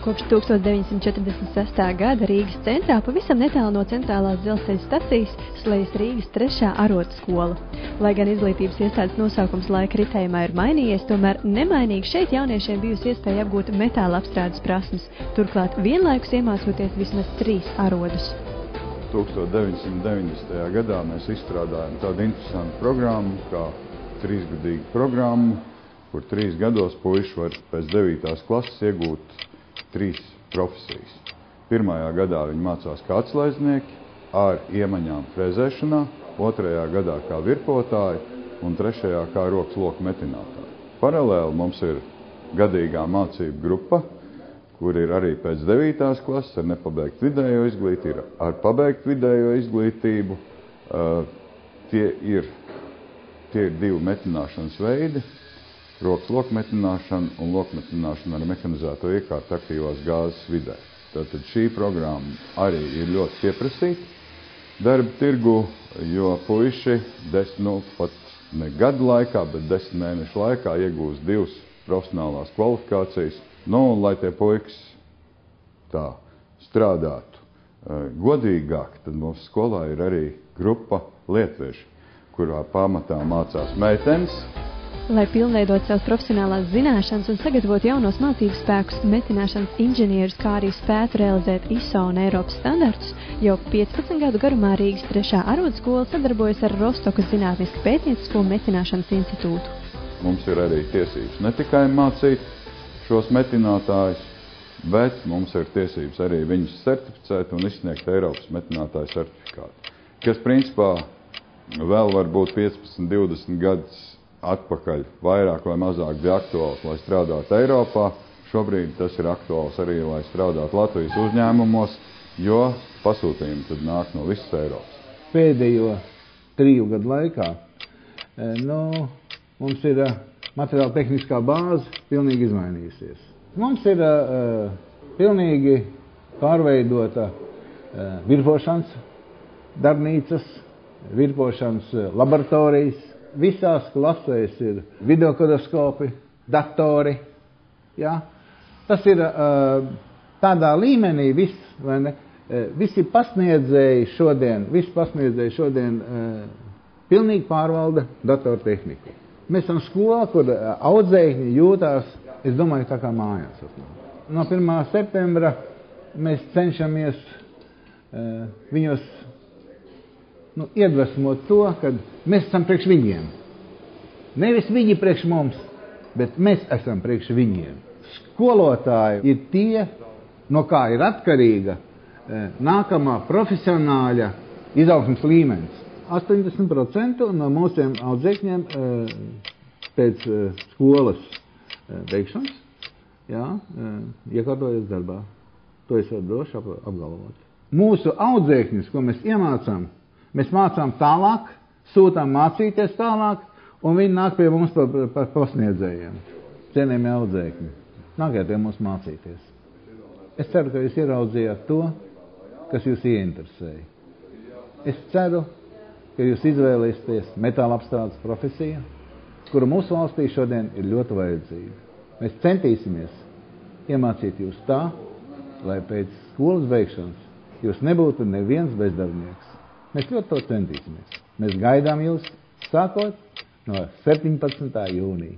Kopš 1946. gada Rīgas centrā pavisam netālu no centrālās dzelzceļa stacijas slējas Rīgas 3. arotu skola. Lai gan izglītības iestādes nosaukums laika ritējumā ir mainījies, tomēr nemainīgi šeit jauniešiem bijusi iespēja apgūt metāla apstrādes prasmes, turklāt vienlaikus iemācoties vismaz 3 arodus. 1990. gadā mēs izstrādājam tādu interesantu programmu, kā 3-gadīgu programmu, kur 3 gados puiši var pēc 9. klases iegūt 3 profesijas. Pirmajā gadā viņi mācās kā atslaiznieki ar iemaņām frezēšanā, 2. gadā kā virpotāji un 3. kā rokas loku metinātāji. Paralēli mums ir gadīgā mācību grupa, kur ir arī pēc 9. klases ar nepabeigt vidējo izglītību, ar pabeigt vidējo izglītību. Tie ir 2 metināšanas veidi, rokas loku metināšana un loku metināšana ar mehanizēto iekārtu aktīvās gāzes vidē. Tātad šī programma arī ir ļoti pieprasīta darba tirgu, jo puiši pat ne gadu laikā, bet 10 mēnešu laikā iegūst 2 profesionālās kvalifikācijas. Un lai tie puikas tā strādātu godīgāk, tad mums skolā ir arī grupa lietvieši, kurā pamatā mācās meitenes. Lai pilnveidot savas profesionālās zināšanas un sagatavot jaunos mācības spēkus, metināšanas inženierus, kā arī spētu realizēt ISO un Eiropas standartus, jau 15 gadu garumā Rīgas 3. arotskola sadarbojas ar Rostokas zinātnisku pētniecisko metināšanas institūtu. Mums ir arī tiesības ne tikai mācīt šos metinātājus, bet mums ir tiesības arī viņus certificēt un izsniegt Eiropas metinātāju certifikātu, kas principā vēl varbūt 15-20 gadus atpakaļ vairāk vai mazāk bija aktuāls, lai strādātu Eiropā. Šobrīd tas ir aktuāls arī, lai strādātu Latvijas uzņēmumos, jo pasūtījumi tad nāk no visas Eiropas. Pēdējo 3 gadu laikā mums ir materiāla tehniskā bāze pilnīgi izmainījusies. Mums ir pilnīgi pārveidota virpošanas darbnīcas, virpošanas laboratorijas. Visās klasēs ir videokodoskopi, datori. Ja? Tas ir tādā līmenī visi pasniedzēji šodien pilnīgi pārvalda datortehniku. Mēs esam skola, kur audzēkņi jūtās, es domāju, tā kā mājās. No 1. septembra mēs cenšamies viņos iedvesmot to, ka mēs esam priekš viņiem. Nevis viņi priekš mums, bet mēs esam priekš viņiem. Skolotāji ir tie, no kā ir atkarīga nākamā profesionāļa izaugsmes līmenis. 80% no mūsiem audzēkņiem pēc skolas beigšanas iekārtojas darbā. To es varu droši apgalvot. Mūsu audzēkņus, ko mēs iemācām, mēs mācām tālāk, sūtām mācīties tālāk, un viņi nāk pie mums par pasniedzējiem. Cienījamie audzēkņi, nākiet pie mums mācīties. Es ceru, ka jūs ieraudzījāt to, kas jūs ieinteresēja. Es ceru, ka jūs izvēlēsieties metāla apstrādes profesiju, kura mūsu valstī šodien ir ļoti vajadzīga. Mēs centīsimies iemācīt jūs tā, lai pēc skolas beigšanas jūs nebūtu neviens bezdarbnieks. Mēs ļoti to centīsimies. Mēs gaidām jūs sākot no 17. jūnija.